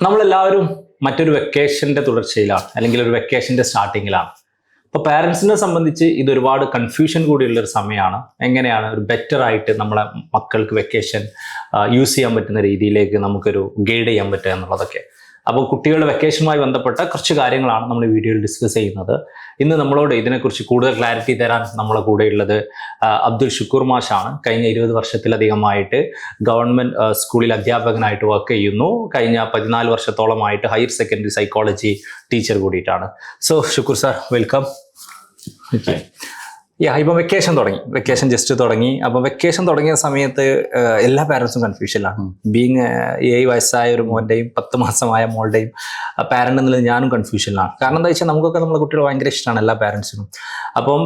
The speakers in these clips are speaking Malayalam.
നമ്മളെല്ലാവരും മറ്റൊരു വെക്കേഷൻ്റെ തുടർച്ചയിലാണ്, അല്ലെങ്കിൽ ഒരു വെക്കേഷൻ്റെ സ്റ്റാർട്ടിങ്ങിലാണ്. അപ്പോൾ പാരൻസിനെ സംബന്ധിച്ച് ഇത് ഒരുപാട് കൺഫ്യൂഷൻ കൂടിയുള്ളൊരു സമയമാണ്. എങ്ങനെയാണ് ഒരു ബെറ്റർ ആയിട്ട് നമ്മളെ മക്കൾക്ക് വെക്കേഷൻ യൂസ് ചെയ്യാൻ പറ്റുന്ന രീതിയിലേക്ക് നമുക്കൊരു ഗൈഡ് ചെയ്യാൻ പറ്റുക എന്നുള്ളതൊക്കെ. അപ്പോൾ കുട്ടികളുടെ വെക്കേഷനുമായി ബന്ധപ്പെട്ട കുറച്ച് കാര്യങ്ങളാണ് നമ്മൾ ഈ വീഡിയോയിൽ ഡിസ്കസ് ചെയ്യുന്നത്. ഇന്ന് നമ്മളോട് ഇതിനെക്കുറിച്ച് കൂടുതൽ ക്ലാരിറ്റി തരാൻ നമ്മളെ കൂടെയുള്ളത് അബ്ദുൽ ഷുക്കൂർ മാഷാണ്. കഴിഞ്ഞ 20 വർഷത്തിലധികമായിട്ട് ഗവൺമെൻറ് സ്കൂളിൽ അധ്യാപകനായിട്ട് വർക്ക് ചെയ്യുന്നു. കഴിഞ്ഞ 14 വർഷത്തോളമായിട്ട് ഹയർ സെക്കൻഡറി സൈക്കോളജി ടീച്ചർ കൂടിയിട്ടാണ്. So Shukoor sir, welcome. ഇപ്പം വെക്കേഷൻ ജസ്റ്റ് തുടങ്ങി. അപ്പം വെക്കേഷൻ തുടങ്ങിയ സമയത്ത് എല്ലാ പാരൻസും കൺഫ്യൂഷനിലാണ്. ബീങ് 7 വയസ്സായ ഒരു മോൻ്റെയും 10 മാസമായ മോളുടെയും പാരൻ്റ് എന്നുള്ളത് ഞാനും കൺഫ്യൂഷനിലാണ്. കാരണം എന്താ വെച്ചാൽ നമുക്കൊക്കെ നമ്മളെ കുട്ടികൾ ഭയങ്കര ഇഷ്ടമാണ്, എല്ലാ പാരൻസിനും. അപ്പം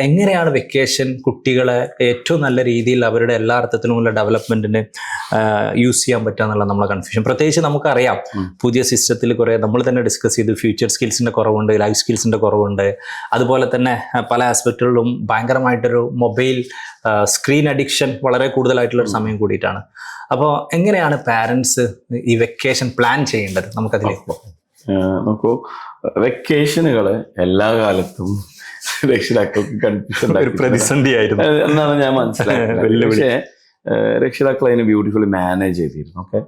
എങ്ങനെയാണ് വെക്കേഷൻ കുട്ടികളെ ഏറ്റവും നല്ല രീതിയിൽ അവരുടെ എല്ലാ അർത്ഥത്തിലുമുള്ള ഡെവലപ്മെൻറ്റിന് യൂസ് ചെയ്യാൻ പറ്റുക എന്നുള്ള നമ്മളെ കൺഫ്യൂഷൻ. പ്രത്യേകിച്ച് നമുക്കറിയാം, പുതിയ സിസ്റ്റത്തിൽ കുറേ നമ്മൾ തന്നെ ഡിസ്കസ് ചെയ്തു, ഫ്യൂച്ചർ സ്കിൽസിൻ്റെ കുറവുണ്ട്, ലൈഫ് സ്കിൽസിൻ്റെ കുറവുണ്ട്. അതുപോലെ തന്നെ പല ആസ്പെക്റ്റുകളിലും ഭയങ്കരമായിട്ടൊരു മൊബൈൽ സ്ക്രീൻ അഡിക്ഷൻ വളരെ കൂടുതലായിട്ടുള്ള ഒരു സമയം കൂടിയിട്ടാണ്. അപ്പോൾ എങ്ങനെയാണ് പാരൻസ് ഈ വെക്കേഷൻ പ്ലാൻ ചെയ്യേണ്ടത്? നമുക്കതിലേക്ക് നോക്കൂ, വെക്കേഷനുകള് എല്ലാ കാലത്തും രക്ഷിതാക്കൾക്ക് കൺഫ്യൂഷൻ ഒരു പ്രതിസന്ധിയായിരുന്നു എന്നാണ് ഞാൻ മനസ്സിലാക്കുന്നത്. പക്ഷേ രക്ഷിതാക്കൾ അതിന് ബ്യൂട്ടിഫുള്ളി മാനേജ് ചെയ്തിരുന്നു. ഓക്കെ,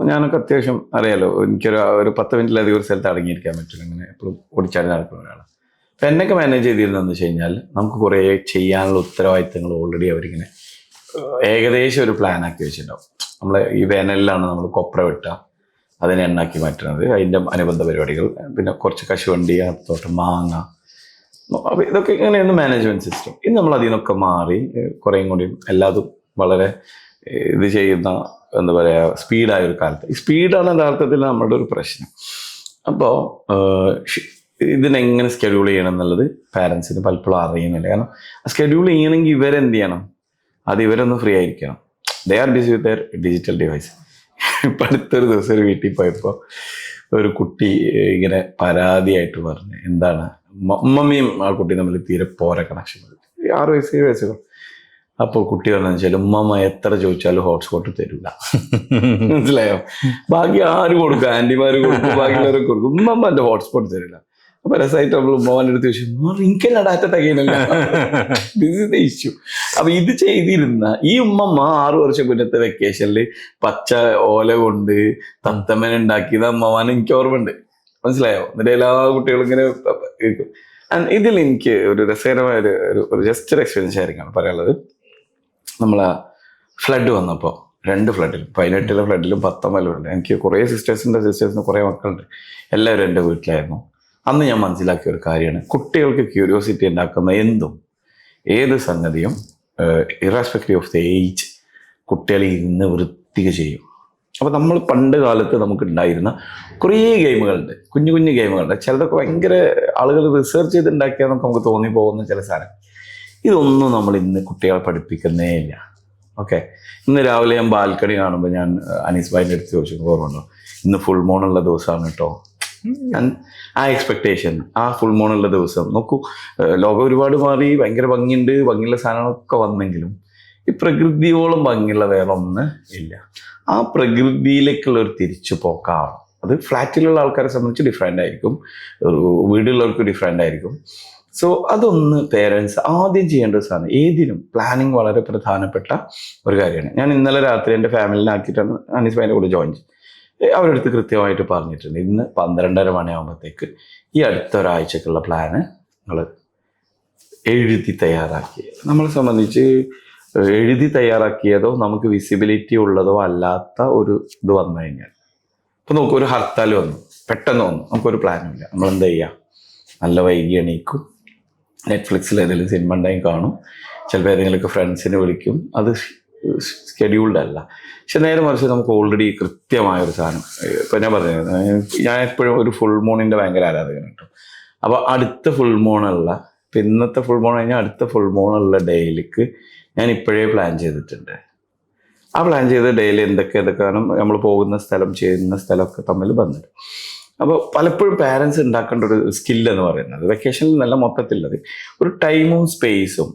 ഞാനൊക്കെ അത്യാവശ്യം അറിയാലോ, എനിക്കൊരു 10 മിനിറ്റിലധികം ഒരു സ്ഥലത്ത് അടങ്ങിയിരിക്കാൻ പറ്റില്ല, അങ്ങനെ എപ്പോഴും ഓടിച്ചാടി നടക്കുന്ന ഒരാളാണ്. അപ്പം എന്നൊക്കെ മാനേജ് ചെയ്തിരുന്നതെന്ന് വെച്ച് കഴിഞ്ഞാൽ, നമുക്ക് കുറേ ചെയ്യാനുള്ള ഉത്തരവാദിത്തങ്ങൾ ഓൾറെഡി അവരിങ്ങനെ ഏകദേശം ഒരു പ്ലാൻ ആക്കി വെച്ചിട്ടുണ്ടാവും. നമ്മൾ ഈ വേനലിലാണ് നമ്മൾ കൊപ്ര വെട്ടുക, അതിനെ എണ്ണാക്കി മാറ്റുന്നത്, അതിൻ്റെ അനുബന്ധ പരിപാടികൾ, പിന്നെ കുറച്ച് കശുവണ്ടി, തോട്ടം, മാങ്ങ. അപ്പോൾ ഇതൊക്കെ ഇങ്ങനെയാണ് മാനേജ്മെൻറ്റ് സിസ്റ്റം. ഇന്ന് നമ്മൾ അതിൽ നിന്നൊക്കെ മാറി കുറേയും കൂടിയും എല്ലാതും വളരെ ഇത് ചെയ്യുന്ന, എന്താ പറയുക, സ്പീഡായ ഒരു കാലത്ത്. ഈ സ്പീഡാണ് യഥാർത്ഥത്തിൽ നമ്മുടെ ഒരു പ്രശ്നം. അപ്പോൾ ഇതിനെങ്ങനെ സ്കെഡ്യൂൾ ചെയ്യണം എന്നുള്ളത് പാരൻസിന് പലപ്പോഴും അറിയുന്നില്ല. കാരണം സ്കെഡ്യൂൾ ചെയ്യണമെങ്കിൽ ഇവരെന്ത് ചെയ്യണം, അത് ഇവരൊന്ന് ഫ്രീ ആയിരിക്കണം. They are busy with their digital device. ഇപ്പം അടുത്തൊരു ദിവസം ഒരു വീട്ടിൽ പോയപ്പോൾ ഒരു കുട്ടി ഇങ്ങനെ പരാതിയായിട്ട് പറഞ്ഞു, എന്താണ് ഉമ്മമ്മയും ആ കുട്ടി തമ്മിൽ തീരെ പോരാ കണക്ഷൻ. 6 വയസ്സ് 7 വയസ്സുകൾ. അപ്പോൾ കുട്ടി പറഞ്ഞതെന്ന് വെച്ചാൽ, ഉമ്മമ്മ എത്ര ചോദിച്ചാലും ഹോട്ട്സ്പോട്ട് തരില്ല. മനസ്സിലായോ? ബാക്കി ആര് കൊടുക്കും, ആൻറ്റിമാര് കൊടുക്കും, ബാക്കിയുള്ളവരൊക്കെ കൊടുക്കും, ഉമ്മമ്മ എൻ്റെ ഹോട്ട്സ്പോട്ട് തരില്ല. അപ്പൊ രസമായിട്ട് നമ്മൾ ഉമ്മമാൻ്റെ അടുത്ത് ചോദിച്ചു, എനിക്കല്ല ഡാറ്റ തികയില്ല. This is the issue. അപ്പൊ ഇത് ചെയ്തിരുന്ന ഈ ഉമ്മമ്മ 6 വർഷം മുന്നത്തെ വെക്കേഷനിൽ പച്ച ഓല കൊണ്ട് തത്തമ്മൻ ഉണ്ടാക്കിയത് അമ്മമാനെ എനിക്ക് ഓർമ്മയുണ്ട്. മനസ്സിലായോ? എന്നിട്ട് എല്ലാ കുട്ടികളും ഇങ്ങനെ ഇരിക്കും. ഇതിൽ എനിക്ക് ഒരു രസകരമായ ഒരു ജസ്റ്റ് ഒരു എക്സ്പീരിയൻസ് ആയിരിക്കണം പറയാനുള്ളത്. നമ്മളെ ഫ്ലഡ് വന്നപ്പോൾ 2 ഫ്ലഡിലും, 18 ഫ്ലഡിലും 19 ഫ്ലഡിലും, എനിക്ക് കുറേ സിസ്റ്റേഴ്സിന് കുറേ മക്കളുണ്ട്. എല്ലാവരും എൻ്റെ വീട്ടിലായിരുന്നു. അന്ന് ഞാൻ മനസ്സിലാക്കിയ ഒരു കാര്യമാണ്, കുട്ടികൾക്ക് ക്യൂരിയോസിറ്റി ഉണ്ടാക്കുന്ന എന്തും ഏത് സംഗതിയും ഇറസ്പെക്റ്റീവ് ഓഫ് ദ ഏജ് കുട്ടികൾ ഇന്ന് വൃത്തിക്ക് ചെയ്യും. അപ്പോൾ നമ്മൾ പണ്ട് കാലത്ത് നമുക്ക് ഉണ്ടായിരുന്ന കുറേ ഗെയിമുകളുണ്ട്, കുഞ്ഞു കുഞ്ഞു ഗെയിമുകളുണ്ട്. ചിലതൊക്കെ ഭയങ്കര ആളുകൾ റിസർച്ച് ചെയ്തുണ്ടാക്കിയാൽ നമുക്ക് തോന്നിപ്പോകുന്ന ചില സാധനം. ഇതൊന്നും നമ്മൾ ഇന്ന് കുട്ടികളെ പഠിപ്പിക്കുന്നേ ഇല്ല. ഓക്കെ, ഇന്ന് രാവിലെ ഞാൻ ബാൽക്കണി കാണുമ്പോൾ ഞാൻ അനീസ് ഭായിൻ്റെ അടുത്ത് ചോദിച്ചു, ഓർമ്മയുണ്ടോ, ഇന്ന് ഫുൾ മൂണുള്ള ദിവസമാണ് കേട്ടോ. ആ എക്സ്പെക്ടേഷൻ, ആ ഫുൾ മൂണുള്ള ദിവസം നോക്കൂ, ലോകം ഒരുപാട് മാറി, ഭയങ്കര ഭംഗിയുണ്ട്, ഭംഗിയുള്ള സാധനങ്ങളൊക്കെ വന്നെങ്കിലും ഈ പ്രകൃതിയോളം ഭംഗിയുള്ള വേറെ ഒന്ന് ഇല്ല. ആ പ്രകൃതിയിലേക്കുള്ള ഒരു തിരിച്ചു പോക്കാണ്. അത് ഫ്ലാറ്റിലുള്ള ആൾക്കാരെ സംബന്ധിച്ച് ഡിഫറെൻ്റ് ആയിരിക്കും, വീടുള്ളവർക്ക് ഡിഫറെൻ്റ് ആയിരിക്കും. സോ അതൊന്ന് പേരൻസ് ആദ്യം ചെയ്യേണ്ട ഒരു സാധനം. ഏതിനും പ്ലാനിങ് വളരെ പ്രധാനപ്പെട്ട ഒരു കാര്യമാണ്. ഞാൻ ഇന്നലെ രാത്രി എൻ്റെ ഫാമിലിനെ ആക്കിയിട്ടാണ് അനീസ് ഭായിൻ്റെ കൂടെ ജോയിൻ ചെയ്തത്. അവരുടെ അടുത്ത് കൃത്യമായിട്ട് പറഞ്ഞിട്ടുണ്ട്, ഇന്ന് 12:30 മണിയാകുമ്പോഴത്തേക്ക് ഈ അടുത്ത ഒരാഴ്ചക്കുള്ള പ്ലാന് നിങ്ങൾ എഴുതി തയ്യാറാക്കി. നമ്മളെ സംബന്ധിച്ച് എഴുതി തയ്യാറാക്കിയതോ നമുക്ക് വിസിബിലിറ്റി ഉള്ളതോ അല്ലാത്ത ഒരു ഇത് വന്നു കഴിഞ്ഞാൽ, ഇപ്പം നോക്കൂ, ഒരു ഹർത്താൽ വന്നു, പെട്ടെന്ന് വന്നു, നമുക്കൊരു പ്ലാനും ഇല്ല. നമ്മൾ എന്താ ചെയ്യുക? നല്ല വൈകി എണീക്കും, നെറ്റ്ഫ്ലിക്സിൽ ഏതെങ്കിലും സിനിമ ഉണ്ടെങ്കിൽ കാണും, ചിലപ്പോൾ ഏതെങ്കിലുമൊക്കെ ഫ്രണ്ട്സിനെ വിളിക്കും. അത് സ്കെഡ്യൂൾഡ് അല്ല. പക്ഷെ നേരെ മറിച്ച് നമുക്ക് ഓൾറെഡി കൃത്യമായൊരു സാധനം. ഇപ്പം ഞാൻ പറഞ്ഞത്, ഞാൻ എപ്പോഴും ഒരു ഫുൾ മൂണിൻ്റെ ഭയങ്കര ആരാധകൻ കേട്ടോ. അപ്പോൾ അടുത്ത ഫുൾ മൂണുള്ള, ഇപ്പം ഇന്നത്തെ ഫുൾ മൂൺ കഴിഞ്ഞാൽ അടുത്ത ഫുൾ മൂണുള്ള ഡേയിലേക്ക് ഞാൻ ഇപ്പോഴേ പ്ലാൻ ചെയ്തിട്ടുണ്ട്. ആ പ്ലാൻ ചെയ്ത ഡേയിൽ എന്തൊക്കെയാണ് നമ്മൾ പോകുന്ന സ്ഥലം, ചെയ്യുന്ന സ്ഥലമൊക്കെ തമ്മിൽ ബന്ധം. അപ്പോൾ പലപ്പോഴും പാരൻസ് ഉണ്ടാക്കേണ്ട ഒരു സ്കില്ലെന്ന് പറയുന്നത്, വെക്കേഷനിൽ നല്ല മൊത്തത്തിലുള്ളത് ഒരു ടൈമും സ്പേസും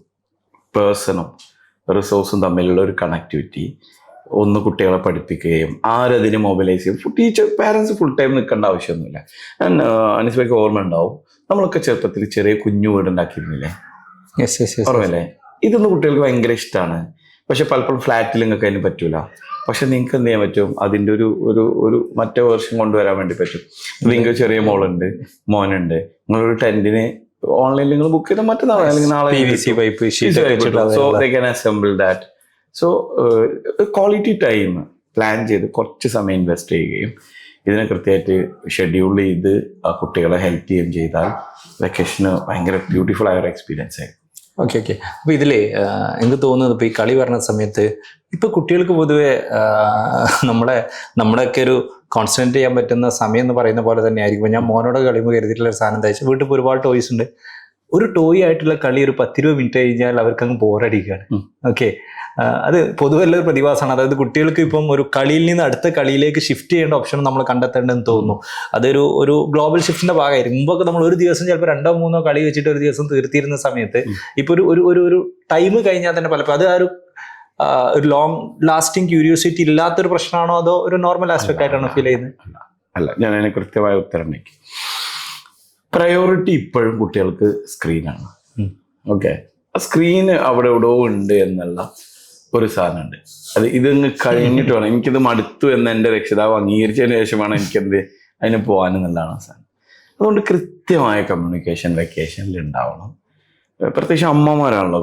പേഴ്സണും റിസോഴ്സും തമ്മിലുള്ള ഒരു കണക്ടിവിറ്റി ഒന്ന് കുട്ടികളെ പഠിപ്പിക്കുകയും ആരതിനെ മൊബിലൈസ് ചെയ്യും. പാരൻസ് ഫുൾ ടൈം നിൽക്കേണ്ട ആവശ്യമൊന്നുമില്ല. അനീസ്ബയ്ക്ക് ഓർമ്മ ഉണ്ടാവും, നമ്മളൊക്കെ ചെറുപ്പത്തിൽ ചെറിയ കുഞ്ഞു വീടുണ്ടാക്കിയിരുന്നില്ലേ, ഓർമ്മയില്ലേ? ഇതൊന്നും കുട്ടികൾക്ക് ഭയങ്കര ഇഷ്ടമാണ്. പക്ഷെ പലപ്പോഴും ഫ്ലാറ്റിൽ നിങ്ങൾക്ക് അതിന് പറ്റൂല. പക്ഷെ നിങ്ങൾക്ക് എന്ത് ചെയ്യാൻ പറ്റും, അതിൻ്റെ ഒരു മറ്റേ വേർഷൻ കൊണ്ടുവരാൻ വേണ്ടി പറ്റും. നിങ്ങൾക്ക് ചെറിയ മോളുണ്ട്, മോനുണ്ട്, നിങ്ങളൊരു ടെന്റിന് ഓൺലൈനിൽ നിങ്ങൾ ബുക്ക് ചെയ്താൽ മറ്റന്നാളെ അല്ലെങ്കിൽ നാളെ so they can assemble that. So quality time plan ചെയ്ത് കുറച്ച് സമയം ഇൻവെസ്റ്റ് ചെയ്യുകയും ഇതിനെ കൃത്യമായിട്ട് ഷെഡ്യൂൾ ചെയ്ത് ആ കുട്ടികളെ ഹെൽപ്പ് ചെയ്യുകയും ചെയ്താൽ വെക്കേഷന് ഭയങ്കര ബ്യൂട്ടിഫുൾ ആയ ഒരു എക്സ്പീരിയൻസ് ആയിരിക്കും. ഓക്കെ. അപ്പൊ ഇതില് എനിക്ക് തോന്നുന്നത് ഇപ്പൊ ഈ കളി പറഞ്ഞ സമയത്ത് ഇപ്പൊ കുട്ടികൾക്ക് പൊതുവെ നമ്മുടെയൊക്കെ ഒരു കോൺസെൻട്രേറ്റ് ചെയ്യാൻ പറ്റുന്ന സമയം എന്ന് പറയുന്ന പോലെ തന്നെ ആയിരിക്കും. ഞാൻ മോനോട് കളിയുമ്പോൾ കരുതിയിട്ടുള്ള ഒരു സാധനം എന്താ വെച്ചാൽ, വീട്ടിൽ ഇപ്പോൾ ഒരുപാട് ടോയ്സ് ഉണ്ട്. ഒരു ടോയ് ആയിട്ടുള്ള കളി ഒരു 10-20 മിനിറ്റ് കഴിഞ്ഞാൽ അവർക്ക് അങ്ങ് ബോറടിക്കുകയാണ്. ഓക്കെ, അത് പൊതുവെ ഒരു പ്രതിഭാസമാണ്. അതായത് കുട്ടികൾക്ക് ഇപ്പം ഒരു കളിയിൽ നിന്ന് അടുത്ത കളിയിലേക്ക് ഷിഫ്റ്റ് ചെയ്യേണ്ട ഓപ്ഷൻ നമ്മൾ കണ്ടെത്തേണ്ടതെന്ന് തോന്നുന്നു. അതൊരു ഗ്ലോബൽ ഷിഫ്റ്റിന്റെ ഭാഗമായിരിക്കും. മുമ്പൊക്കെ നമ്മൾ ഒരു ദിവസം ചിലപ്പോൾ 2-3 കളി വെച്ചിട്ട് ഒരു ദിവസം തീർത്തിരുന്ന സമയത്ത് ഇപ്പൊ ഒരു ടൈം കഴിഞ്ഞാൽ തന്നെ പലപ്പോൾ അത് ഒരു ലോങ് ലാസ്റ്റിംഗ് ക്യൂരിയോസിറ്റി ഇല്ലാത്തൊരു പ്രശ്നമാണോ അതോ ഒരു നോർമൽ ആസ്പെക്ട് ആയിട്ടാണോ ഫീൽ ചെയ്യുന്നത്? അല്ല, ഞാൻ അതിന് കൃത്യമായ ഉത്തരം ഉണ്ടെങ്കിൽ പ്രയോറിറ്റി ഇപ്പോഴും കുട്ടികൾക്ക് സ്ക്രീനാണ്. ഓക്കെ, സ്ക്രീന് അവിടെ എവിടെയോ ഉണ്ട് എന്നുള്ള ഒരു സാധനമുണ്ട്. അത് ഇതങ്ങ് കഴിഞ്ഞിട്ട് വേണം, എനിക്കിത് മടുത്തു എന്ന് എൻ്റെ രക്ഷിതാവ് അംഗീകരിച്ചതിന് ശേഷമാണ് എനിക്കെന്ത് അതിന് പോകാനെന്നുള്ളതാണ് സാധനം. അതുകൊണ്ട് കൃത്യമായ കമ്മ്യൂണിക്കേഷൻ വെക്കേഷനിൽ ഉണ്ടാവണം. പ്രത്യേകിച്ച് അമ്മമാരാണല്ലോ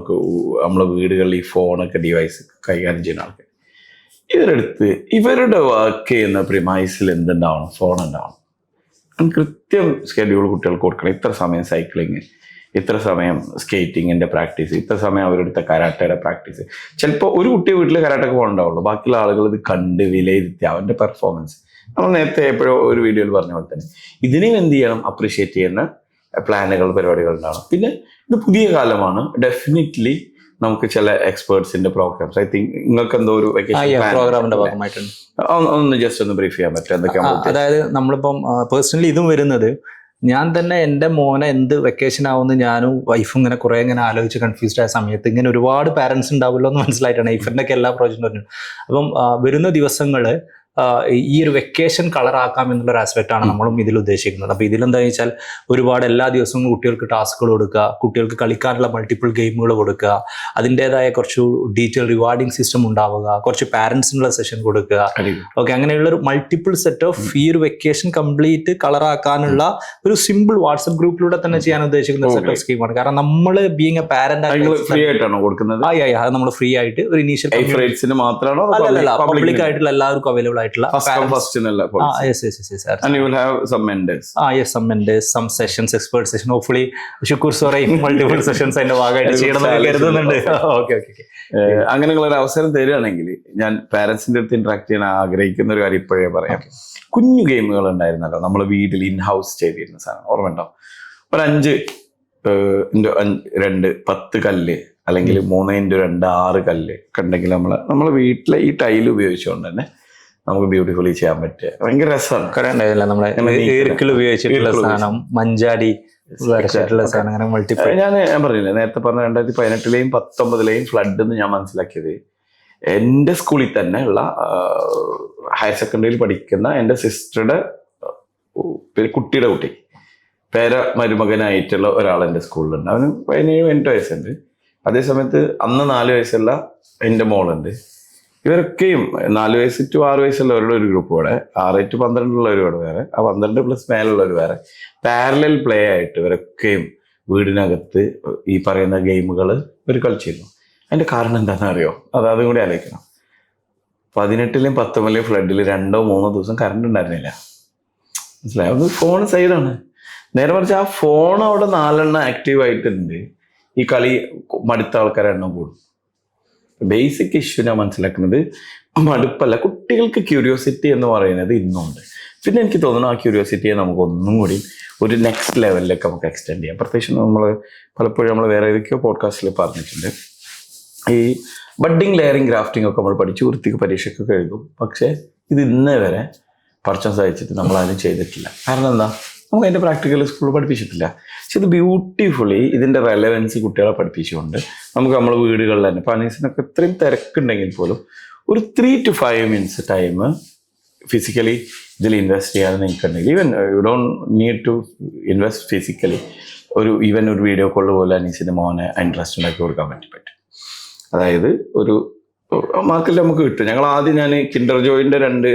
നമ്മളെ വീടുകളിൽ ഈ ഫോണൊക്കെ ഡിവൈസ് കൈകാര്യം ചെയ്യുന്ന ആൾക്കാർ. ഇവരെടുത്ത് ഇവരുടെ വർക്ക് ചെയ്യുന്ന പ്രിമൈസിൽ എന്തുണ്ടാവണം, ഫോൺ ഉണ്ടാവണം. കൃത്യം സ്കെഡ്യൂൾ കുട്ടികൾക്ക് കൊടുക്കണം. ഇത്ര സമയം സൈക്ലിങ്, ഇത്ര സമയം സ്കേറ്റിങ്ങിൻ്റെ പ്രാക്ടീസ്, ഇത്ര സമയം അവരെടുത്ത കരാട്ടയുടെ പ്രാക്ടീസ്. ചിലപ്പോൾ ഒരു കുട്ടി വീട്ടിൽ കരാട്ടൊക്കെ പോകണ്ടാവുള്ളൂ, ബാക്കിയുള്ള ആളുകൾ ഇത് കണ്ട് വിലയിരുത്തി അവൻ്റെ പെർഫോമൻസ്. നമ്മൾ നേരത്തെ എപ്പോഴോ ഒരു വീഡിയോയിൽ പറഞ്ഞ പോലെ തന്നെ ഇതിനെയും എന്ത് ചെയ്യണം, അപ്രീഷിയേറ്റ് ചെയ്യുന്ന പ്ലാനുകൾ, പരിപാടികൾ ഉണ്ടാവണം. പിന്നെ ഇത് പുതിയ കാലമാണ്. ഡെഫിനറ്റ്ലി നമുക്ക് ചില എക്സ്പേർട്സിന്റെ പ്രോഗ്രാംസ്, ഐ തിങ്ക് നിങ്ങൾക്ക് എന്തോ ഒരു പ്രോഗ്രാമിന്റെ ഭാഗമായിട്ടുണ്ട്, ഒന്ന് ജസ്റ്റ് ഒന്ന് ബ്രീഫ് ചെയ്യാൻ പറ്റും എന്തൊക്കെയാണ്? അതായത് നമ്മളിപ്പം പേഴ്സണലി ഇതും വരുന്നത്, ഞാൻ തന്നെ എൻ്റെ മോനെ എന്ത് വെക്കേഷൻ ആവുമെന്ന് ഞാനും വൈഫും ഇങ്ങനെ കുറെ ഇങ്ങനെ ആലോചിച്ച് കൺഫ്യൂസ്ഡ് ആയ സമയത്ത് ഇങ്ങനെ ഒരുപാട് പാരന്റ്സ് ഉണ്ടാവുമല്ലോ എന്ന് മനസ്സിലായിട്ടാണ് ഇഫറിന്റെ ഒക്കെ എല്ലാ പ്രോജക്റ്റും പറഞ്ഞു. അപ്പം വരുന്ന ദിവസങ്ങള് ഈ ഒരു വെക്കേഷൻ കളറാക്കാം എന്നുള്ളൊരു ആസ്പെക്റ്റ് ആണ് നമ്മളും ഇതിൽ ഉദ്ദേശിക്കുന്നത്. അപ്പോൾ ഇതിലെന്താണെന്ന് വെച്ചാൽ ഒരുപാട് എല്ലാ ദിവസവും കുട്ടികൾക്ക് ടാസ്കുകൾ കൊടുക്കുക, കുട്ടികൾക്ക് കളിക്കാനുള്ള മൾട്ടിപ്പിൾ ഗെയിമുകൾ കൊടുക്കുക, അതിൻ്റെതായ കുറച്ച് ഡീറ്റെയിൽ റിവാർഡിംഗ് സിസ്റ്റം ഉണ്ടാവുക, കുറച്ച് പാരൻസിനുള്ള സെഷൻ കൊടുക്കുക. ഓക്കെ, അങ്ങനെയുള്ള ഒരു മൾട്ടിപ്പിൾ സെറ്റ് ഓഫ് ഈ ഒരു വെക്കേഷൻ കംപ്ലീറ്റ് കളറാക്കാനുള്ള ഒരു സിമ്പിൾ വാട്സ്ആപ്പ് ഗ്രൂപ്പിലൂടെ തന്നെ ചെയ്യാൻ ഉദ്ദേശിക്കുന്ന സെറ്റ് ഓഫ് സ്കീമാണ്. കാരണം നമ്മൾ ബീങ് എ പാരന്റ് ഫ്രീ ആയിട്ടാണോ കൊടുക്കുന്നത്? അത് നമ്മൾ ഫ്രീ ആയിട്ട് ഒരു ഇനീഷ്യൽ പബ്ലിക് ആയിട്ടുള്ള എല്ലാവർക്കും അവൈലബിൾ ആയിട്ടുള്ള sessions, expert session, hopefully Shukoor സോറയും മൾട്ടിപ്പിൾ സെഷൻസ് അതിന്റെ ഭാഗമായിട്ട് ചെയ്യണമെന്ന് കരുതുന്നുണ്ട്. അങ്ങനെയുള്ള ഒരു അവസരം തരികയാണെങ്കിൽ ഞാൻ പാരന്റ്സിന്റെ അടുത്ത് ഇന്ററാക്ട് ചെയ്യാൻ ആഗ്രഹിക്കുന്ന ഒരു കാര്യം ഇപ്പോഴേ പറയാം. കുഞ്ഞു ഗെയിമുകൾ ഉണ്ടായിരുന്നല്ലോ നമ്മൾ വീട്ടിൽ ഇൻ ഹൗസ് ചെയ്തിരുന്ന സാധനം ഓർമ്മ ഉണ്ടാവും. ഒരു 5x2 10 കല്ല് അല്ലെങ്കിൽ 3x2 6 കല്ല് ഒക്കെ ഉണ്ടെങ്കിൽ നമ്മളെ വീട്ടിലെ ഈ ടൈൽ ഉപയോഗിച്ചുകൊണ്ട് തന്നെ നമുക്ക് ബ്യൂട്ടിഫുള്ളി ചെയ്യാൻ പറ്റുക ഭയങ്കര രസമാണ്. ഉപയോഗിച്ചിട്ടുള്ള സാധനം, മഞ്ചാടി ഞാൻ പറഞ്ഞില്ലേ നേരത്തെ പറഞ്ഞ 2018-ലെയും 2019-ലെയും ഫ്ലഡ് എന്ന് ഞാൻ മനസ്സിലാക്കിയത് എൻ്റെ സ്കൂളിൽ തന്നെ ഉള്ള ഹയർ സെക്കൻഡറിയിൽ പഠിക്കുന്ന എൻ്റെ സിസ്റ്ററുടെ കുട്ടിയുടെ കുട്ടി മരുമകനായിട്ടുള്ള ഒരാൾ എൻ്റെ സ്കൂളിലുണ്ട്. അവന് 17-18 വയസ്സുണ്ട്. അതേസമയത്ത് അന്ന് 4 വയസ്സുള്ള എൻ്റെ മോളുണ്ട്. ഇവരൊക്കെയും 4 വയസ്സ് to 6 വയസ്സുള്ളവരുടെ ഒരു ഗ്രൂപ്പ് കൂടെ, 6 to 12 ഉള്ളവരോട് വേറെ, ആ 12+ മേലുള്ളവർ വേറെ, പാരലൽ പ്ലേ ആയിട്ട് ഇവരൊക്കെയും വീടിനകത്ത് ഈ പറയുന്ന ഗെയിമുകൾ ഇവർ കളിച്ചിരുന്നു. അതിൻ്റെ കാരണം എന്താണെന്ന് അറിയോ? അതും കൂടി ആലോചിക്കണം. 18-ലെയും 19-ലെയും ഫ്ലഡിൽ 2-3 ദിവസം കറണ്ട് ഉണ്ടായിരുന്നില്ല. മനസ്സിലായോ? അത് ഫോൺ സൈഡാണ്. നേരെ മറിച്ച് ആ ഫോൺ അവിടെ 4 എണ്ണം ആക്റ്റീവ് ആയിട്ടുണ്ട്. ഈ കളി മടുത്ത ആൾക്കാരുടെ എണ്ണം കൂടും. ബേസിക് ഇഷ്യൂ ഞാൻ മനസ്സിലാക്കുന്നത് മടുപ്പല്ല, കുട്ടികൾക്ക് ക്യൂരിയോസിറ്റി എന്ന് പറയുന്നത് ഇന്നുണ്ട്. പിന്നെ എനിക്ക് തോന്നുന്നു ആ ക്യൂരിയോസിറ്റിയെ നമുക്ക് ഒന്നും കൂടി ഒരു നെക്സ്റ്റ് ലെവലിലേക്ക് നമുക്ക് എക്സ്റ്റെൻഡ് ചെയ്യാം. പ്രത്യേകിച്ച് പലപ്പോഴും നമ്മൾ വേറെ ഏതൊക്കെയോ പോഡ്കാസ്റ്റിൽ പറഞ്ഞിട്ടുണ്ട്, ഈ ബഡ്ഡിങ്, ലെയറിങ്, ഗ്രാഫ്റ്റിംഗ് ഒക്കെ നമ്മൾ പഠിച്ച് വൃത്തിക്ക് പരീക്ഷയ്ക്കൊക്കെ എഴുതും. പക്ഷേ ഇത് ഇന്നേ വരെ പഠിച്ചാൻ സാധിച്ചിട്ട് നമ്മളാരും ചെയ്തിട്ടില്ല. കാരണം എന്താ? നമുക്ക് അതിൻ്റെ പ്രാക്ടിക്കൽ സ്കൂളിൽ പഠിപ്പിച്ചിട്ടില്ല. പക്ഷെ ഇത് ബ്യൂട്ടിഫുള്ളി ഇതിൻ്റെ റെലവൻസ് കുട്ടികളെ പഠിപ്പിച്ചുകൊണ്ട് നമുക്ക് നമ്മളെ വീടുകളിൽ തന്നെ, ഇപ്പോൾ അനീസിനൊക്കെ ഇത്രയും തിരക്കുണ്ടെങ്കിൽ പോലും ഒരു 3 to 5 minutes ടൈം ഫിസിക്കലി ഇതിൽ ഇൻവെസ്റ്റ് ചെയ്യാതെ നിൽക്കുന്നുണ്ടെങ്കിൽ even you don't need to invest physically, ഒരു വീഡിയോ കോൾ പോലെ അനീസിൻ്റെ മോനെ ഇൻട്രസ്റ്റ് ഉണ്ടാക്കി കൊടുക്കാൻ പറ്റും. അതായത് ഒരു മാർക്കറ്റിൽ നമുക്ക് കിട്ടും. ഞാൻ കിൻഡർ ജോയിൻ്റെ 2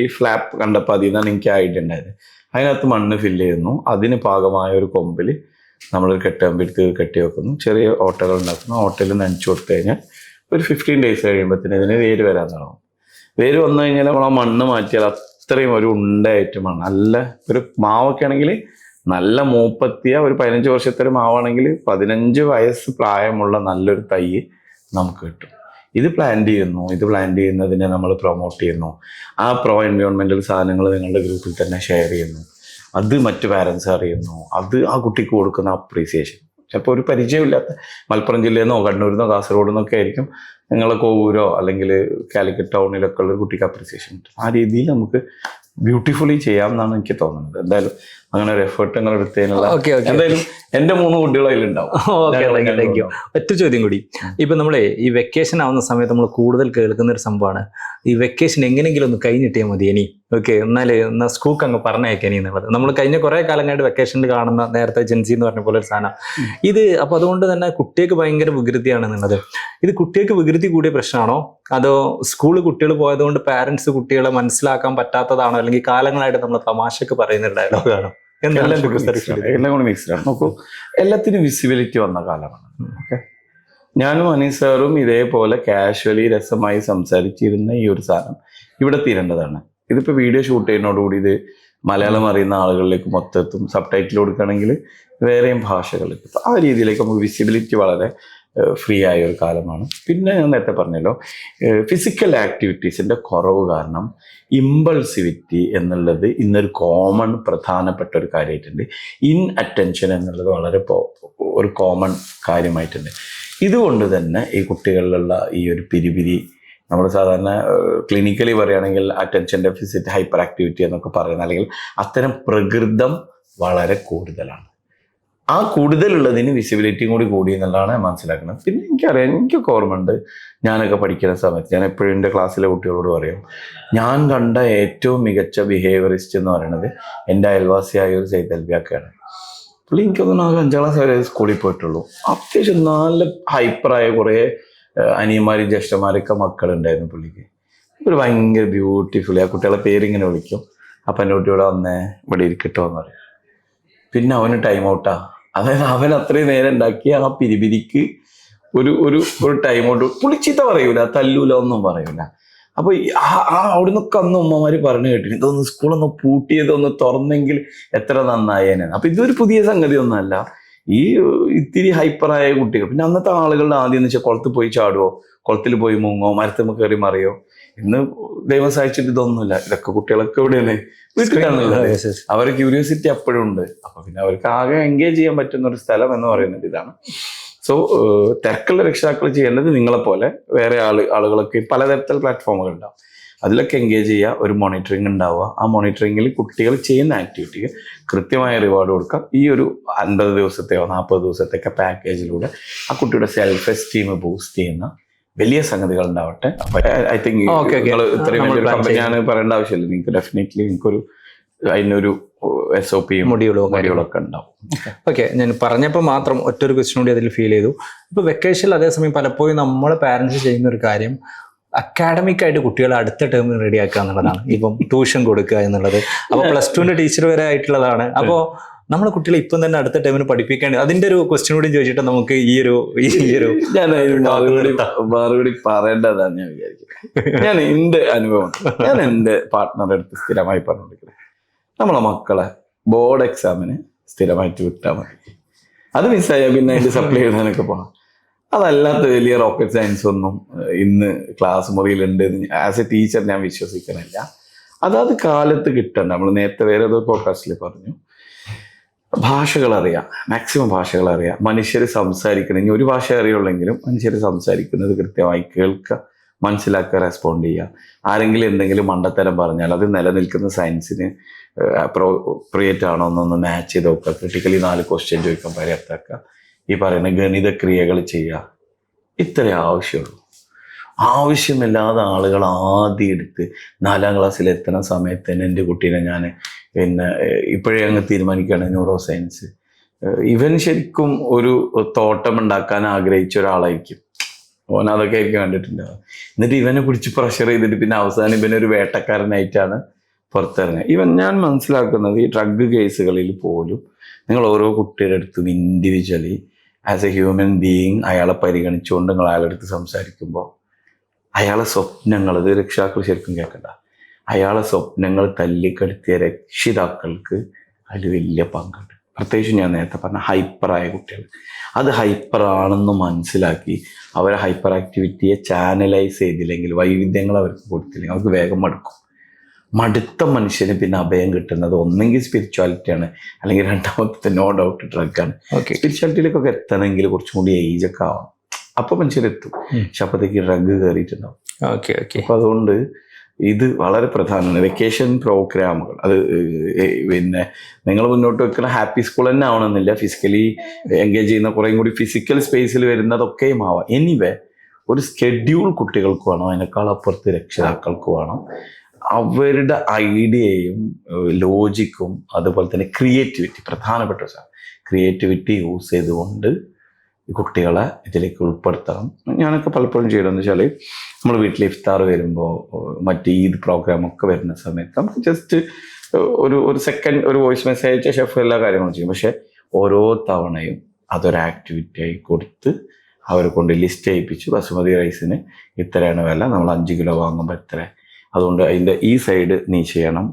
ഈ ഫ്ലാപ്പ് കണ്ടപ്പോൾ അതിൽ നിന്നാണ് എനിക്ക് ഐഡിയ ഉണ്ടായത്. അതിനകത്ത് മണ്ണ് ഫില്ല് ചെയ്യുന്നു, അതിന് പാകമായ ഒരു കൊമ്പിൽ നമ്മളൊരു കെട്ടാമ്പെടുത്ത് കെട്ടി വെക്കുന്നു, ചെറിയ ഓട്ടകൾ ഉണ്ടാക്കുന്നു, ഓട്ടയിൽ നനച്ചു കൊടുത്തു കഴിഞ്ഞാൽ ഒരു 15 days കഴിയുമ്പോഴത്തേന് ഇതിന് വേര് വരാൻ തുടങ്ങും. വേര് വന്നു കഴിഞ്ഞാൽ നമ്മൾ ആ മണ്ണ് മാറ്റിയാൽ അത്രയും ഒരു ഉണ്ടയായിട്ട് മണ്ണ്, നല്ല ഒരു മാവൊക്കെ ആണെങ്കിൽ നല്ല മൂപ്പത്തിയ ഒരു 15 വർഷത്തെ ഒരു മാവാണെങ്കിൽ 15 വയസ്സ് പ്രായമുള്ള നല്ലൊരു തൈ നമുക്ക് കിട്ടും. ഇത് പ്ലാന്റ് ചെയ്യുന്നതിനെ നമ്മൾ പ്രൊമോട്ട് ചെയ്യുന്നു. ആ പ്രോ എൻവയോൺമെൻറ്റൽ സാധനങ്ങൾ നിങ്ങളുടെ ഗ്രൂപ്പിൽ തന്നെ ഷെയർ ചെയ്യുന്നു. അത് മറ്റു പാരൻസ് അറിയുന്നു. അത് ആ കുട്ടിക്ക് കൊടുക്കുന്ന അപ്രീസിയേഷൻ. ചിലപ്പോൾ ഒരു പരിചയമില്ലാത്ത മലപ്പുറം ജില്ലയിൽ നിന്നോ കണ്ണൂരിൽ നിന്നോ കാസർഗോഡ് നിന്നൊക്കെ ആയിരിക്കും നിങ്ങളെ കോവൂരോ അല്ലെങ്കിൽ കാലിക്കറ്റ് ടൗണിലൊക്കെ ഉള്ള ഒരു കുട്ടിക്ക് അപ്രീസിയേഷൻ കിട്ടും. ആ രീതിയിൽ നമുക്ക് ബ്യൂട്ടിഫുള്ളി ചെയ്യാം എന്നാണ് എനിക്ക് തോന്നുന്നത്. എന്തായാലും അങ്ങനെ ഒരു എഫേർട്ട് നിങ്ങൾ എടുത്തതിനുള്ള എന്തായാലും എൻ്റെ 3 കുട്ടികൾ അതിലുണ്ടാവും. ഒറ്റ ചോദ്യം കൂടി. ഇപ്പൊ നമ്മളെ ഈ വെക്കേഷൻ ആവുന്ന സമയത്ത് നമ്മൾ കൂടുതൽ കേൾക്കുന്ന ഒരു സംഭവമാണ് ഈ വെക്കേഷൻ എങ്ങനെയെങ്കിലും ഒന്ന് കഴിഞ്ഞിട്ടിയാൽ മതി ഇനി, ഓക്കെ എന്നാൽ സ്കൂൾക്ക് അങ്ങ് പറഞ്ഞയക്കാൻ എന്നുള്ളത്. നമ്മൾ കഴിഞ്ഞ കുറെ കാലങ്ങളായിട്ട് വെക്കേഷനിൽ കാണുന്ന നേരത്തെ ജെൻസി എന്ന് പറഞ്ഞ പോലെ ഒരു സാധനം ഇത്. അപ്പൊ അതുകൊണ്ട് തന്നെ കുട്ടികൾക്ക് ഭയങ്കര വികൃതിയാണെന്നുള്ളത്. ഇത് കുട്ടികൾക്ക് വികൃതി കൂടിയ പ്രശ്നമാണോ, അതോ സ്കൂളിൽ കുട്ടികൾ പോയതുകൊണ്ട് പാരന്റ്സ് കുട്ടികളെ മനസ്സിലാക്കാൻ പറ്റാത്തതാണോ, അല്ലെങ്കിൽ കാലങ്ങളായിട്ട് നമ്മൾ തമാശക്ക് പറയുന്ന ഒരു ഡയലോഗാണോ? എല്ലാം കൂടി മിക്സ്ഡാണ്. നോക്കൂ, എല്ലാത്തിനും വിസിബിലിറ്റി വന്ന കാലമാണ്. ഓക്കെ, ഞാനും അനീസ് സാറും ഇതേപോലെ കാഷ്വലി രസമായി സംസാരിച്ചിരുന്ന ഈ ഒരു സാധനം ഇവിടെ തീരേണ്ടതാണ്. ഇതിപ്പോൾ വീഡിയോ ഷൂട്ട് ചെയ്യുന്നതോടുകൂടി ഇത് മലയാളം അറിയുന്ന ആളുകളിലേക്ക് മൊത്തത്തും സബ് ടൈറ്റിൽ കൊടുക്കുകയാണെങ്കിൽ വേറെയും ഭാഷകളിലേക്ക് ആ രീതിയിലേക്ക് നമുക്ക് വിസിബിലിറ്റി വളരെ ഫ്രീ ആയ ഒരു കാലമാണ്. പിന്നെ ഞാൻ നേരത്തെ പറഞ്ഞല്ലോ, ഫിസിക്കൽ ആക്ടിവിറ്റീസിൻ്റെ കുറവ് കാരണം ഇമ്പൾസിവിറ്റി എന്നുള്ളത് ഇന്നൊരു പ്രധാനപ്പെട്ട ഒരു കാര്യമായിട്ടുണ്ട്. അറ്റൻഷൻ എന്നുള്ളത് വളരെ ഒരു കോമൺ കാര്യമായിട്ടുണ്ട്. ഇതുകൊണ്ട് തന്നെ ഈ കുട്ടികളിലുള്ള ഈ ഒരു പിരിപിരി, നമ്മൾ സാധാരണ ക്ലിനിക്കലി പറയുകയാണെങ്കിൽ അറ്റൻഷൻ ഡെഫിസിറ്റ് ഹൈപ്പർ ആക്ടിവിറ്റി എന്നൊക്കെ പറയുന്നത്, അല്ലെങ്കിൽ അത്തരം പ്രകൃതം വളരെ കൂടുതലാണ്. ആ കൂടുതലുള്ളതിന് വിസിബിലിറ്റിയും കൂടി എന്നുള്ളതാണ് ഞാൻ മനസ്സിലാക്കുന്നത്. പിന്നെ എനിക്കറിയാം, എനിക്കൊക്കെ ഓർമ്മയുണ്ട്, ഞാനൊക്കെ പഠിക്കുന്ന സമയത്ത് ഞാൻ എപ്പോഴും എൻ്റെ ക്ലാസ്സിലെ കുട്ടികളോട് പറയും, ഞാൻ കണ്ട ഏറ്റവും മികച്ച ബിഹേവിയറിസ്റ്റ് എന്ന് പറയുന്നത് എൻ്റെ അയൽവാസിയായ ഒരു സൈതൽബിയാക്കാണ്. പുള്ളി എനിക്കൊന്നും 5ാം ക്ലാസ് വരെ സ്കൂളിൽ പോയിട്ടുള്ളൂ. അത്യാവശ്യം നല്ല ഹൈപ്പറായ കുറേ അനിയന്മാരും ജ്യേഷ്ഠന്മാരൊക്കെ മക്കളുണ്ടായിരുന്നു പുള്ളിക്ക്. ഒരു ഭയങ്കര ബ്യൂട്ടിഫുള്ളി ആ കുട്ടികളെ പേരിങ്ങനെ വിളിക്കും. അപ്പം എൻ്റെ കുട്ടി ഇവിടെ വന്നേ, ഇവിടെ ഇരിക്കട്ടോ എന്ന് പറയും. പിന്നെ അവന് ടൈം ഔട്ടാ. അതായത് അവൻ അത്രയും നേരം ഉണ്ടാക്കിയ ആ പിരിപിരിക്ക് ഒരു ടൈം ഔട്ട്. പുളിച്ചീത്ത പറയൂല, തല്ലൂല, ഒന്നും പറയൂല. അപ്പൊ അവിടെ നിന്നൊക്കെ അന്ന് ഉമ്മമാര് പറഞ്ഞു കേട്ടിട്ട് ഇതൊന്ന് സ്കൂളൊന്ന് പൂട്ടിയതൊന്ന് തുറന്നെങ്കിൽ എത്ര നന്നായേനെ. അപ്പൊ ഇതൊരു പുതിയ സംഗതി ഒന്നല്ല. ഈ ഇത്തിരി ഹൈപ്പറായ കുട്ടികൾ, പിന്നെ അന്നത്തെ ആളുകളുടെ ആദ്യം എന്ന് വെച്ചാൽ കുളത്തിൽ പോയി ചാടുവോ, കുളത്തിൽ പോയി മുങ്ങോ, മരത്തുമ്മ കയറി മറിയോ. ഇന്ന് ദൈവം സഹായിച്ചിട്ട് ഇതൊന്നുമില്ല. ഇതൊക്കെ കുട്ടികളൊക്കെ ഇവിടെയാണ്, വീട്ടിലാണുള്ളത്. അവരുടെ ക്യൂരിയോസിറ്റി അപ്പോഴും ഉണ്ട്. അപ്പൊ പിന്നെ അവർക്ക് ആകെ എൻഗേജ് ചെയ്യാൻ പറ്റുന്ന ഒരു സ്ഥലം എന്ന് പറയുന്നത് ഇതാണ്. സോ തിരക്കുള്ള രക്ഷിതാക്കൾ ചെയ്യേണ്ടത് നിങ്ങളെപ്പോലെ വേറെ ആളുകളൊക്കെ പലതരത്തിലുള്ള പ്ലാറ്റ്ഫോമുകൾ ഉണ്ടാവും. അതിലൊക്കെ എൻഗേജ് ചെയ്യുക, ഒരു മോണിറ്ററിങ് ഉണ്ടാവുക. ആ മോണിറ്ററിങ്ങിൽ കുട്ടികൾ ചെയ്യുന്ന ആക്ടിവിറ്റിക്ക് കൃത്യമായ റിവാർഡ് കൊടുക്കുക. ഈ ഒരു 50 ദിവസത്തെയോ 40 ദിവസത്തെയൊക്കെ പാക്കേജിലൂടെ ആ കുട്ടിയുടെ സെൽഫ് എസ്റ്റീം ബൂസ്റ്റ് ചെയ്യുന്ന വലിയ സംഗതികൾ ഉണ്ടാവട്ടെ. അപ്പൊ ഐ തിങ്ക് നിങ്ങൾ ഇത്രയും വലിയൊരു കമ്പനിയാണ് പറയേണ്ട ആവശ്യമില്ല. നിങ്ങൾക്ക് ഡെഫിനറ്റ്ലി നിങ്ങൾക്കൊരു അതിനൊരു SOP മൊഡ്യൂളൊക്കെ ഉണ്ടാവും. ഓക്കെ, ഞാൻ പറഞ്ഞപ്പോൾ മാത്രം ഒറ്റൊരു ക്വസ്റ്റ്യൻ കൂടി അതിൽ ഫീൽ ചെയ്തു. ഇപ്പൊ വെക്കേഷനിൽ അതേസമയം പലപ്പോഴും നമ്മളെ പാരന്റ്സ് ചെയ്യുന്ന ഒരു കാര്യം അക്കാഡമിക് ആയിട്ട് കുട്ടികളെ അടുത്ത ടേമിൽ റെഡിയാക്കുക എന്നുള്ളതാണ്. ഇപ്പം ട്യൂഷൻ കൊടുക്കുക എന്നുള്ളത്. അപ്പൊ +2 ടീച്ചർ വരെ ആയിട്ടുള്ളതാണ്. അപ്പോൾ നമ്മളെ കുട്ടികളെ ഇപ്പം തന്നെ അടുത്ത ടൈമിന് പഠിപ്പിക്കേണ്ടത്, അതിന്റെ ഒരു ക്വസ്റ്റ്യൻ കൂടി ചോദിച്ചിട്ട് നമുക്ക് ഈ ഒരു ഞാൻ മറുപടി പറയേണ്ടതാണ് ഞാൻ വിചാരിക്കുന്നത്. ഞാൻ എൻ്റെ അനുഭവം ഞാൻ എൻ്റെ പാർട്ട്ണറുടെ അടുത്ത് സ്ഥിരമായി പറഞ്ഞുകൊടുക്കുന്നത്, നമ്മളെ മക്കളെ ബോർഡ് എക്സാമിന് സ്ഥിരമായിട്ട് വിട്ടാൽ മതി. അത് മിസ്സായാൽ പിന്നെ അതിൻ്റെ സപ്ലൈ എഴുതാനൊക്കെ പോകണം. അതല്ലാത്ത വലിയ റോക്കറ്റ് സയൻസ് ഒന്നും ഇന്ന് ക്ലാസ് മുറിയിലുണ്ട് ആസ് എ ടീച്ചർ ഞാൻ വിശ്വസിക്കുന്നില്ല. അതാത് കാലത്ത് കിട്ടണ്ട. നമ്മൾ നേരത്തെ വേറെ ഏതോ പോഡ്കാസ്റ്റിൽ പറഞ്ഞു, ഭാഷകൾ അറിയാം, മാക്സിമം ഭാഷകൾ അറിയാം. മനുഷ്യർ സംസാരിക്കണം, ഇനി ഒരു ഭാഷ അറിയുള്ളെങ്കിലും മനുഷ്യർ സംസാരിക്കുന്നത് കൃത്യമായി കേൾക്കുക, മനസ്സിലാക്കുക, റെസ്പോണ്ട് ചെയ്യുക. ആരെങ്കിലും എന്തെങ്കിലും മണ്ടത്തരം പറഞ്ഞാൽ അത് നിലനിൽക്കുന്ന സയൻസിന് അപ്രോപ്രിയേറ്റ് ആണോ എന്നൊന്ന് മാച്ച് ചെയ്ത് നോക്കുക. ക്രിട്ടിക്കലി 4 ക്വസ്റ്റ്യൻ ചോദിക്കാൻ പര്യാപ്തമാക്കുക. ഈ പറയുന്ന ഗണിത ക്രിയകൾ ചെയ്യുക. ഇത്രേ ആവശ്യമുള്ളൂ. ആവശ്യമില്ലാതെ ആളുകൾ ആദ്യം എടുത്ത് 4ാം ക്ലാസ്സിൽ എത്തുന്ന സമയത്ത് തന്നെ എൻ്റെ കുട്ടീനെ ഞാൻ പിന്നെ ഇപ്പോഴേ അങ്ങ് തീരുമാനിക്കുകയാണ് ന്യൂറോ സയൻസ്. ഇവൻ ശരിക്കും ഒരു തോട്ടം ഉണ്ടാക്കാൻ ആഗ്രഹിച്ച ഒരാളായിരിക്കും. ഓൻ അതൊക്കെ ആയിരിക്കും കണ്ടിട്ടുണ്ടാവുക. എന്നിട്ട് ഇവനെ പിടിച്ച് പ്രഷർ ചെയ്തിട്ട് പിന്നെ അവസാനം ഇവനൊരു വേട്ടക്കാരനായിട്ടാണ് പുറത്തിറങ്ങുക. ഞാൻ മനസ്സിലാക്കുന്നത് ഈ ഡ്രഗ് കേസുകളിൽ പോലും നിങ്ങൾ ഓരോ കുട്ടിയുടെ അടുത്തും individually as A human being അയാളെ പരിഗണിച്ചുകൊണ്ട് നിങ്ങൾ അയാളുടെ അടുത്ത് സംസാരിക്കുമ്പോൾ അയാളെ സ്വപ്നങ്ങൾ, ഇത് രക്ഷിതാക്കൾ ശരിക്കും കേൾക്കണ്ട, അയാളെ സ്വപ്നങ്ങൾ തല്ലിക്കെടുത്തിയ രക്ഷിതാക്കൾക്ക് അതിൽ വലിയ പങ്കുണ്ട്. പ്രത്യേകിച്ച് ഞാൻ നേരത്തെ പറഞ്ഞ ഹൈപ്പറായ കുട്ടികൾ, അത് ഹൈപ്പറാണെന്ന് മനസ്സിലാക്കി അവരെ ഹൈപ്പർ ആക്ടിവിറ്റിയെ ചാനലൈസ് ചെയ്തില്ലെങ്കിൽ, വൈവിധ്യങ്ങൾ അവർക്ക് കൊടുത്തില്ലെങ്കിൽ അവർക്ക് വേഗം മടുക്കും. മടുത്ത മനുഷ്യന് പിന്നെ അഭയം കിട്ടുന്നത് ഒന്നെങ്കിൽ സ്പിരിച്വാലിറ്റിയാണ്, അല്ലെങ്കിൽ രണ്ടാമത്തെ നോ ഡൗട്ട് ഡ്രഗാണ്. സ്പിരിച്വാലിറ്റിയിലേക്കൊക്കെ എത്തണമെങ്കിൽ കുറച്ചും കൂടി ഏജൊക്കെ ആവണം, അപ്പോൾ മനുഷ്യരെത്തും. പക്ഷെ അപ്പോഴത്തേക്ക് ഡ്രഗ് കയറിയിട്ടുണ്ടാവും. അപ്പോൾ അതുകൊണ്ട് ഇത് വളരെ പ്രധാനമാണ്. വെക്കേഷൻ പ്രോഗ്രാമുകൾ അത് പിന്നെ നിങ്ങൾ മുന്നോട്ട് വെക്കുന്ന ഹാപ്പി സ്കൂൾ തന്നെ ആവണമെന്നില്ല, ഫിസിക്കലി എൻഗേജ് ചെയ്യുന്ന കുറേയും കൂടി ഫിസിക്കൽ സ്പേസിൽ വരുന്നതൊക്കെയും ആവാം. എനിവേ ഒരു സ്കെഡ്യൂൾ കുട്ടികൾക്ക് വേണം, അതിനേക്കാൾ അപ്പുറത്ത് രക്ഷിതാക്കൾക്ക് വേണം. അവരുടെ ഐഡിയയും ലോജിക്കും അതുപോലെ തന്നെ ക്രിയേറ്റിവിറ്റി, പ്രധാനപ്പെട്ട ക്രിയേറ്റിവിറ്റി യൂസ് ചെയ്തുകൊണ്ട് കുട്ടികളെ ഇതിലേക്ക് ഉൾപ്പെടുത്തണം. ഞാനൊക്കെ പലപ്പോഴും ചെയ്യണമെന്ന് വെച്ചാൽ നമ്മൾ വീട്ടിൽ ഇഫ്താർ വരുമ്പോൾ മറ്റ് ഈദ് പ്രോഗ്രാമൊക്കെ വരുന്ന സമയത്ത് നമുക്ക് ജസ്റ്റ് ഒരു സെക്കൻഡ് ഒരു വോയിസ് മെസ്സേജ് ഷെഫ് എല്ലാ കാര്യങ്ങളും ചെയ്യും. പക്ഷെ ഓരോ തവണയും അതൊരു ആക്ടിവിറ്റി ആയി കൊടുത്ത് അവരെ കൊണ്ട് ലിസ്റ്റ് ചെയ്യിപ്പിച്ച് ബസുമതി റൈസിന് ഇത്രയാണ് വില, നമ്മൾ 5 കിലോ വാങ്ങുമ്പോൾ ഇത്ര, അതുകൊണ്ട് അതിൻ്റെ ഈ സൈഡ് നീ ചെയ്യണം,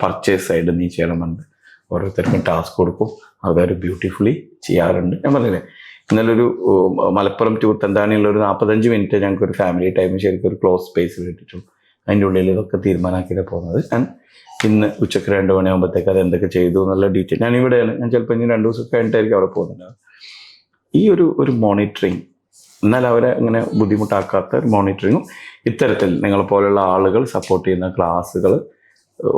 പർച്ചേസ് സൈഡ് നീ ചെയ്യണമെന്നുണ്ട്. ഓരോരുത്തർക്കും ടാസ്ക് കൊടുക്കും, അവർ ബ്യൂട്ടിഫുള്ളി ചെയ്യാറുണ്ട്. ഞാൻ പറഞ്ഞില്ലേ ഇന്നലെ ഒരു മലപ്പുറം ടു തന്താണിയുള്ള ഒരു 45 മിനിറ്റ് ഞങ്ങൾക്ക് ഒരു ഫാമിലി ടൈം ശരിക്കും ഒരു ക്ലോസ് സ്പേസിൽ ഇട്ടിട്ടുള്ളൂ. അതിൻ്റെ ഉള്ളിൽ ഇതൊക്കെ തീരുമാനമാക്കിയിട്ട് പോകുന്നത്. ഞാൻ ഇന്ന് ഉച്ചയ്ക്ക് 2 മണിയാകുമ്പോഴത്തേക്ക് അത് എന്തൊക്കെ ചെയ്തു എന്നുള്ള ഡീറ്റെയിൽ ഞാൻ ഇവിടെയാണ്. ഞാൻ ചിലപ്പോൾ ഇനി 2 ദിവസം കഴിഞ്ഞിട്ടായിരിക്കും അവിടെ പോകുന്നുണ്ടാവും. ഈ ഒരു മോണിറ്ററിങ്, എന്നാൽ അവരെ അങ്ങനെ ബുദ്ധിമുട്ടാക്കാത്ത ഒരു മോണിറ്ററിങ്ങും ഇത്തരത്തിൽ നിങ്ങളെപ്പോലുള്ള ആളുകൾ സപ്പോർട്ട് ചെയ്യുന്ന ക്ലാസ്സുകൾ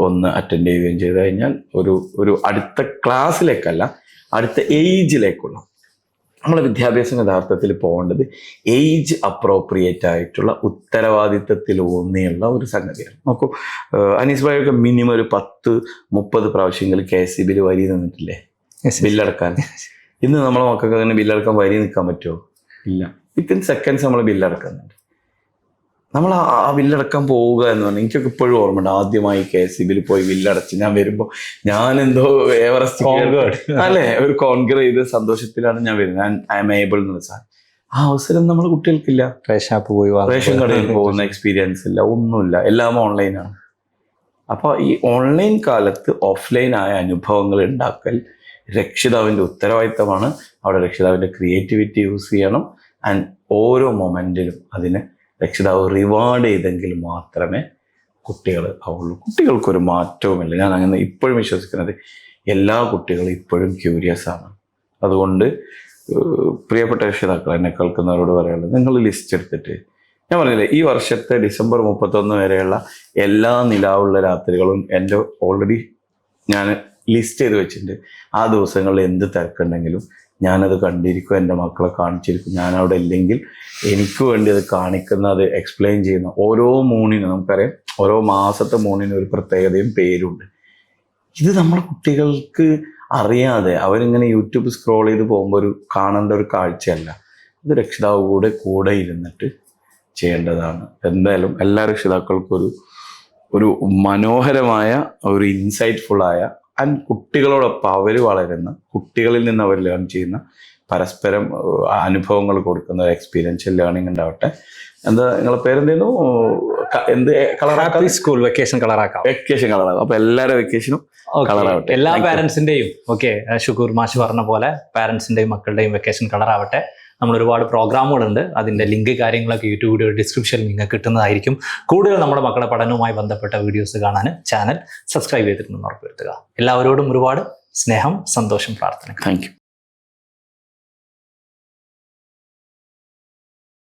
ഒന്ന് അറ്റൻഡ് ചെയ്യുകയും ചെയ്ത് കഴിഞ്ഞാൽ ഒരു അടുത്ത ക്ലാസ്സിലേക്കല്ല, അടുത്ത ഏജിലേക്കുള്ള നമ്മളെ വിദ്യാഭ്യാസം യഥാർത്ഥത്തിൽ പോകേണ്ടത് ഏജ് അപ്രോപ്രിയേറ്റ് ആയിട്ടുള്ള ഉത്തരവാദിത്തത്തിലൂന്നിയുള്ള ഒരു സംഗതിയാണ്. നോക്കൂ, അനീസ് ഭായിയൊക്കെ മിനിമം ഒരു 10-30 പ്രാവശ്യങ്ങളിൽ KCBയിൽ വരി നിന്നിട്ടില്ലേ ബില്ലടക്കാൻ? ഇന്ന് നമ്മളെ മക്കൾക്ക് അങ്ങനെ ബില്ലടക്കാൻ വരി നിൽക്കാൻ പറ്റുമോ? ഇല്ല. വിത്തിൻ സെക്കൻഡ്സ് നമ്മൾ ബില്ലടക്കുന്നുണ്ട്. നമ്മൾ ആ ബില്ലടക്കാൻ പോവുക എന്ന് പറഞ്ഞാൽ എനിക്കൊക്കെ ഇപ്പോഴും ഓർമ്മയുണ്ട്. ആദ്യമായി KCBയിൽ പോയി ബില്ലടച്ച് ഞാൻ വരുമ്പോൾ ഞാനെന്തോ എവറസ്റ്റ് അല്ലേ ഒരു കോൺഗ്രർ ചെയ്ത് സന്തോഷത്തിലാണ് ഞാൻ വരുന്നത്. ഐ എം ഏബിൾ എന്ന് വെച്ചാൽ ആ അവസരം നമ്മുടെ കുട്ടികൾക്കില്ല. റേഷൻ കടയിൽ പോകുന്ന എക്സ്പീരിയൻസ് ഇല്ല, ഒന്നുമില്ല, എല്ലാം ഓൺലൈനാണ്. അപ്പോൾ ഈ ഓൺലൈൻ കാലത്ത് ഓഫ്ലൈനായ അനുഭവങ്ങൾ ഉണ്ടാക്കൽ രക്ഷിതാവിൻ്റെ ഉത്തരവാദിത്തമാണ്. അവിടെ രക്ഷിതാവിൻ്റെ ക്രിയേറ്റിവിറ്റി യൂസ് ചെയ്യണം. ആൻഡ് ഓരോ മൊമെൻറ്റിലും അതിനെ രക്ഷിതാവ് റിവാർഡ് ചെയ്തെങ്കിൽ മാത്രമേ കുട്ടികൾ ആവുള്ളൂ. കുട്ടികൾക്കൊരു മാറ്റവുമില്ല. ഞാൻ അങ്ങനെ ഇപ്പോഴും വിശ്വസിക്കുന്നത് എല്ലാ കുട്ടികളും ഇപ്പോഴും ക്യൂരിയസ് ആണ്. അതുകൊണ്ട് പ്രിയപ്പെട്ട രക്ഷിതാക്കൾ, എന്നെ കേൾക്കുന്നവരോട് പറയാനുള്ളത്, നിങ്ങൾ ലിസ്റ്റ് എടുത്തിട്ട്, ഞാൻ പറഞ്ഞില്ലേ ഈ വർഷത്തെ ഡിസംബർ 31 വരെയുള്ള എല്ലാ നിലാവുള്ള രാത്രികളും എൻ്റെ ഓൾറെഡി ഞാൻ ലിസ്റ്റ് ചെയ്ത് വെച്ചിട്ടുണ്ട്. ആ ദിവസങ്ങളിൽ എന്ത് തിരക്കുണ്ടെങ്കിലും ഞാനത് കണ്ടിരിക്കും, എൻ്റെ മക്കളെ കാണിച്ചിരിക്കും. ഞാനവിടെ ഇല്ലെങ്കിൽ എനിക്ക് വേണ്ടി അത് കാണിക്കുന്ന, അത് എക്സ്പ്ലെയിൻ ചെയ്യുന്ന ഓരോ മൂണിനും, നമുക്കറിയാം ഓരോ മാസത്തെ മൂണിനും ഒരു പ്രത്യേകതയും പേരുണ്ട്. ഇത് നമ്മുടെ കുട്ടികൾക്ക് അറിയാതെ അവരിങ്ങനെ യൂട്യൂബ് സ്ക്രോൾ ചെയ്ത് പോകുമ്പോൾ കാണേണ്ട ഒരു കാഴ്ചയല്ല. ഇത് രക്ഷിതാവ് കൂടെ ഇരുന്നിട്ട് ചെയ്യേണ്ടതാണ്. എന്തായാലും എല്ലാ രക്ഷിതാക്കൾക്കും ഒരു മനോഹരമായ ഒരു ഇൻസൈറ്റ്ഫുള്ളായ ആൻഡ് കുട്ടികളോടൊപ്പം അവർ വളരുന്ന, കുട്ടികളിൽ നിന്ന് അവർ ലേൺ ചെയ്യുന്ന, പരസ്പരം അനുഭവങ്ങൾ കൊടുക്കുന്ന എക്സ്പീരിയൻഷ്യൽ ലേണിംഗ് ഉണ്ടാവട്ടെ. എന്താ നിങ്ങളെ പേരെന്തായിരുന്നു? എന്ത് കളറാക്കാം? School vacation കളറാക്കാം. അപ്പൊ എല്ലാവരുടെ വെക്കേഷനും കളറാവട്ടെ. എല്ലാ പാരന്റ്സിന്റെയും ഷുക്കൂർ മാഷ് പറഞ്ഞ പോലെ പാരന്റ്സിന്റെയും മക്കളുടെയും വെക്കേഷൻ കളറാവട്ടെ. നമ്മൾ ഒരുപാട് പ്രോഗ്രാമുകളുണ്ട്. അതിൻ്റെ ലിങ്ക് കാര്യങ്ങളൊക്കെ യൂട്യൂബ് വീഡിയോ ഡിസ്ക്രിപ്ഷനിൽ നിങ്ങൾക്ക് കിട്ടുന്നതായിരിക്കും. കൂടുതൽ നമ്മുടെ മക്കളുടെ പഠനവുമായി ബന്ധപ്പെട്ട വീഡിയോസ് കാണാൻ ചാനൽ സബ്സ്ക്രൈബ് ചെയ്തിട്ടുണ്ടെന്ന് ഉറപ്പുവരുത്തുക. എല്ലാവരോടും ഒരുപാട് സ്നേഹം, സന്തോഷം, പ്രാർത്ഥന. Thank you.